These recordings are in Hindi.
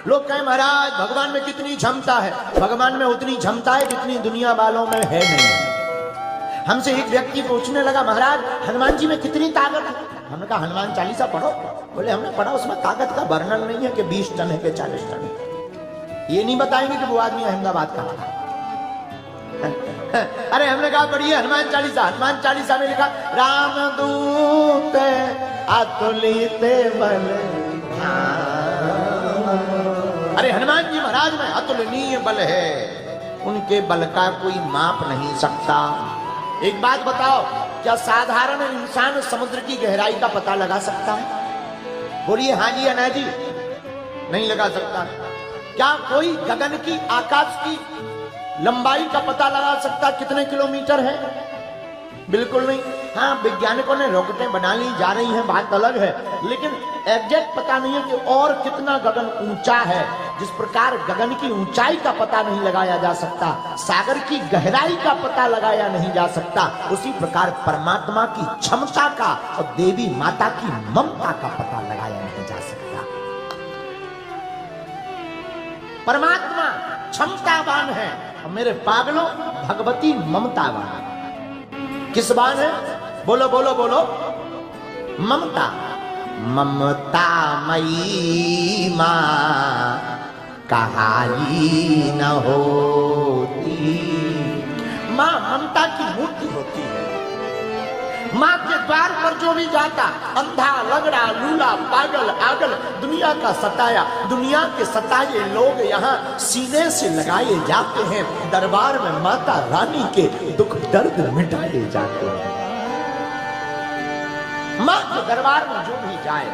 लोग कहें महाराज भगवान में कितनी क्षमता है, भगवान में उतनी क्षमता है जितनी दुनिया वालों में है नहीं। हमसे एक व्यक्ति पूछने लगा महाराज हनुमान जी में कितनी ताकत है। हमने कहा हनुमान चालीसा पढ़ो। बोले हमने पढ़ा, उसमें ताकत का वर्णन नहीं है कि 20 टन है कि 40 टन है। ये नहीं बताएंगे कि वो आदमी अहमदाबाद का था। अरे हमने कहा पढ़िए हनुमान चालीसा। हनुमान चालीसा में लिखा रामदूत अतुलित बल। अरे हनुमान जी महाराज में अतुलनीय बल है, उनके बल का कोई माप नहीं सकता। एक बात बताओ, क्या साधारण इंसान समुद्र की गहराई का पता लगा सकता है? बोलिए हाँ जी या ना जी। नहीं लगा सकता। क्या कोई गगन की, आकाश की लंबाई का पता लगा सकता कितने किलोमीटर है? बिल्कुल नहीं। हाँ, वैज्ञानिकों ने रॉकेटें बना ली जा रही हैं, बात अलग है, लेकिन एग्जैक्ट पता नहीं है कि और कितना गगन ऊंचा है। जिस प्रकार गगन की ऊंचाई का पता नहीं लगाया जा सकता, सागर की गहराई का पता लगाया नहीं जा सकता, उसी प्रकार परमात्मा की क्षमता का और देवी माता की ममता का पता लगाया नहीं जा सकता। परमात्मा क्षमतावान है और मेरे पागलों भगवती ममतावान है। किस बान है? बोलो बोलो बोलो। ममता। ममता मई मां कहाई न होती। मां ममता की मूर्ति होती है। मां के द्वार पर जो भी जाता, अंधा, लंगड़ा, लूला, पागल, आगल, दुनिया का सताया, दुनिया के सताए लोग यहाँ सीने से लगाए जाते हैं। दरबार में माता रानी के दुख दर्द मिटाए जाते हैं। मां के दरबार में जो भी जाए,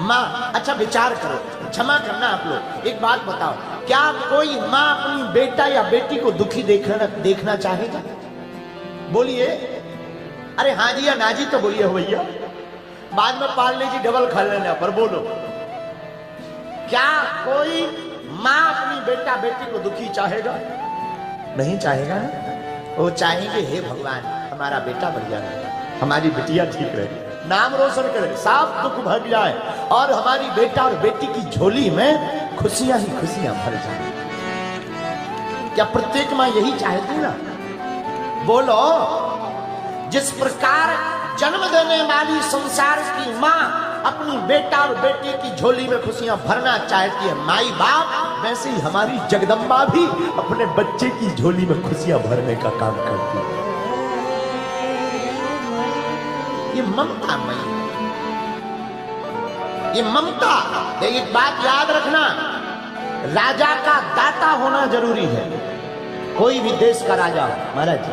मां, अच्छा विचार करो, क्षमा करना आप लोग, एक बात बताओ, क्या कोई मां अपनी बेटा या बेटी को दुखी देखना चाहेगा? बोलिए। अरे हाँ जी या ना जी तो बोलिए हो भैया, बाद में पाल लीजिए डबल खा लेने पर। बोलो, क्या कोई मां अपनी बेटा बेटी को दुखी चाहेगा? नहीं चाहेगा ना। वो चाहेंगे हे भगवान हमारा बेटा बढ़िया रहे, हमारी बिटिया ठीक रहे, नाम रोशन करे, साफ दुख भग जाए और हमारी बेटा और बेटी की झोली में खुशियां ही खुशियां भर जाए। क्या प्रत्येक मां यही चाहती ना? बोलो। जिस प्रकार जन्म देने वाली संसार की मां अपनी बेटा और बेटी की झोली में खुशियां भरना चाहती है, माई बाप, वैसे ही हमारी जगदम्बा भी अपने बच्चे की झोली में खुशियां भरने का काम करती है। ये ममता मई, ये ममता। एक बात याद रखना, राजा का दाता होना जरूरी है। कोई भी देश का राजा हो महाराज,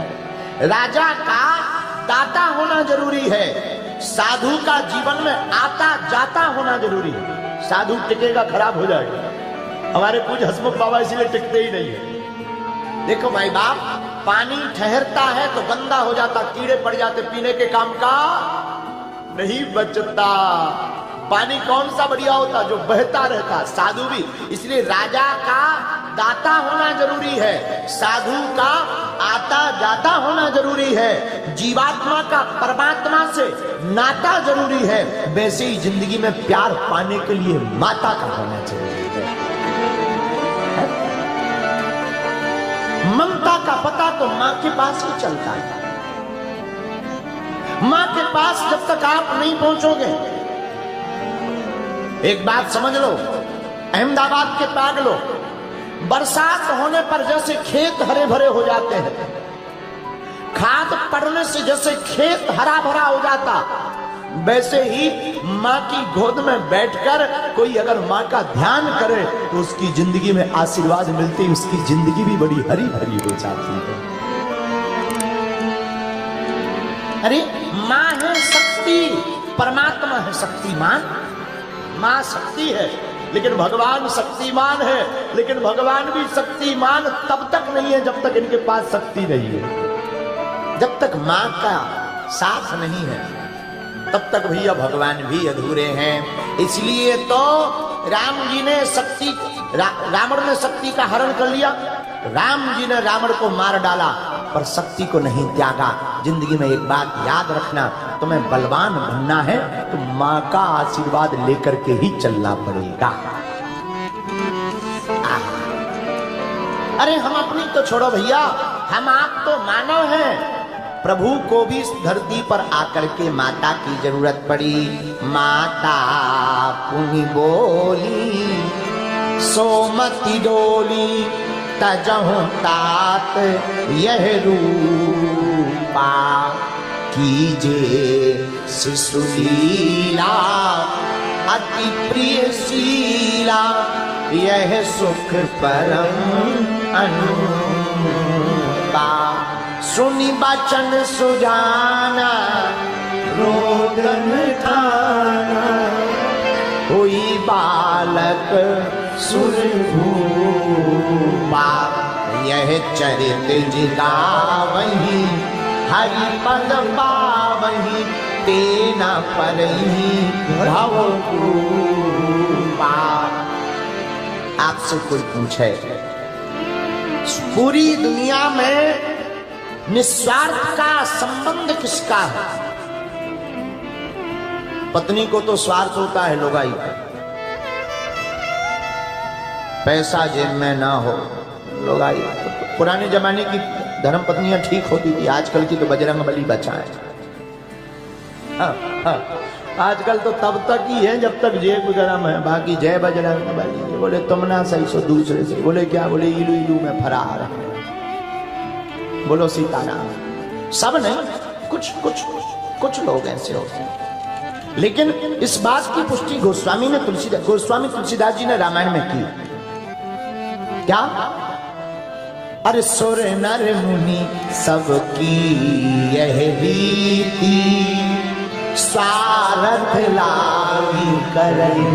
राजा का दाता होना जरूरी है। साधु का जीवन में आता जाता होना जरूरी है। साधु टिकेगा खराब हो जाएगा। हमारे पूज्य हसमुख बाबा इसलिए टिकते ही नहीं है। देखो भाई बाप, पानी ठहरता है तो गंदा हो जाता, कीड़े पड़ जाते, पीने के काम का नहीं बचता। पानी कौन सा बढ़िया होता? जो बहता रहता। साधु भी, इसलिए राजा का दाता होना जरूरी है, साधु का आता जाता होना जरूरी है, जीवात्मा का परमात्मा से नाता जरूरी है। वैसे ही जिंदगी में प्यार पाने के लिए माता का होना जरूरी है। ममता का पता तो मां के पास ही चलता है। मां के पास जब तक आप नहीं पहुंचोगे, एक बात समझ लो, अहमदाबाद के पागलों, बरसात होने पर जैसे खेत हरे भरे हो जाते हैं, खाद पड़ने से जैसे खेत हरा भरा हो जाता, वैसे ही मां की गोद में बैठकर कोई अगर मां का ध्यान करे तो उसकी जिंदगी में आशीर्वाद मिलते ही उसकी जिंदगी भी बड़ी हरी भरी हो जाती है। अरे मां है शक्ति, परमात्मा है शक्तिमान। मां शक्ति है लेकिन भगवान शक्तिमान है, लेकिन भगवान भी शक्तिमान तब तक नहीं है जब तक इनके पास शक्ति नहीं है। जब तक मां का साथ नहीं है तब तक भैया भगवान भी अधूरे हैं। इसलिए तो राम जी ने शक्ति, रावण ने शक्ति का हरण कर लिया, राम जी ने रावण को मार डाला पर शक्ति को नहीं त्यागा। जिंदगी में एक बात याद रखना, तुम्हें बलवान बनना है तो मां का आशीर्वाद लेकर के ही चलना पड़ेगा। अरे हम अपनी तो छोड़ो भैया, हम आप तो मानव हैं। प्रभु को भी इस धरती पर आकर के माता की जरूरत पड़ी। माता पुनि बोली सोमति डोली, तजहु तात यह रूपा, कीजे शिशु लीला अति प्रिय शीला, यह सुख परम अनुपा। सुनि बचन सुजाना रोदन ठाना, हुई बालक सुर भूपा। यह चरित जिगावहि हरि पद पावहि, तेना परहि भव कृपा। आपसे कोई पूछे पूरी दुनिया में निस्वार्थ का संबंध किसका है? पत्नी को तो स्वार्थ होता है लोगाई, पैसा जेब में ना हो लोगाई। पुराने जमाने की धर्म पत्नियां ठीक होती थी, आजकल की तो बजरंग बली बचा है। आजकल तो तब तक ही है जब तक जेब गरम है, बाकी जय बजरंग बली। बोले तुम ना सही सो दूसरे से, बोले क्या? बोले इलू इलू में फरार है। बोलो सीताराम। सब नहीं, कुछ कुछ कुछ लोग ऐसे होते हैं। लेकिन इस बात की पुष्टि गोस्वामी तुलसीदास जी ने रामायण में की। क्या? अरे सुर नर मुनि सबकी यह रीति, सारथ लागी करई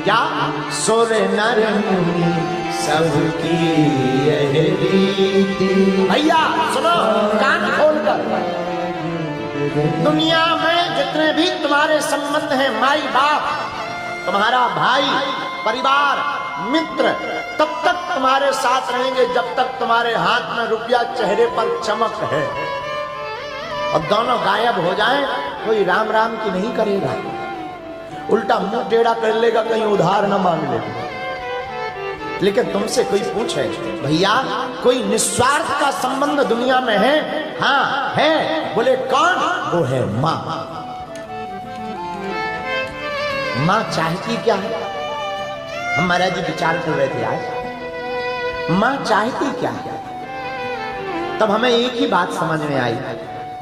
क्या? सुर नर मुनि सबकी यह रीति। भैया सुनो कान खोलकर, दुनिया में जितने भी तुम्हारे संबंध हैं, माई बाप, तुम्हारा भाई, परिवार, मित्र, तब तक तुम्हारे साथ रहेंगे जब तक तुम्हारे हाथ में रुपया, चेहरे पर चमक है। और दोनों गायब हो जाएं, कोई राम राम की नहीं करेगा, उल्टा मुंह टेढ़ा कर लेगा, कहीं उधार न मांग लेगा। लेकिन तुमसे कोई पूछे भैया कोई निस्वार्थ का संबंध दुनिया में है? हाँ है। बोले कौन? वो है माँ। माँ चाहती क्या है? हम महाराज जी विचार कर रहे थे आज, माँ चाहती क्या है? तब हमें एक ही बात समझ में आई,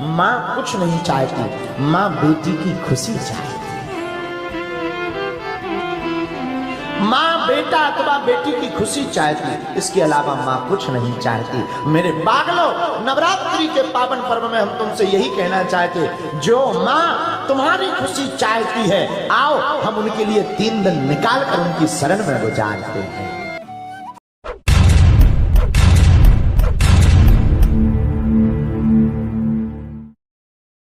माँ कुछ नहीं चाहती, माँ बेटी की खुशी चाहती। माँ बेटा अथवा बेटी की खुशी चाहती, इसके अलावा माँ कुछ नहीं चाहती। मेरे पागलों, नवरात्रि के पावन पर्व में हम तुमसे यही कहना चाहते, जो माँ तुम्हारी खुशी चाहती है, आओ हम उनके लिए 3 दिन निकाल कर उनकी शरण में गुजारते हैं।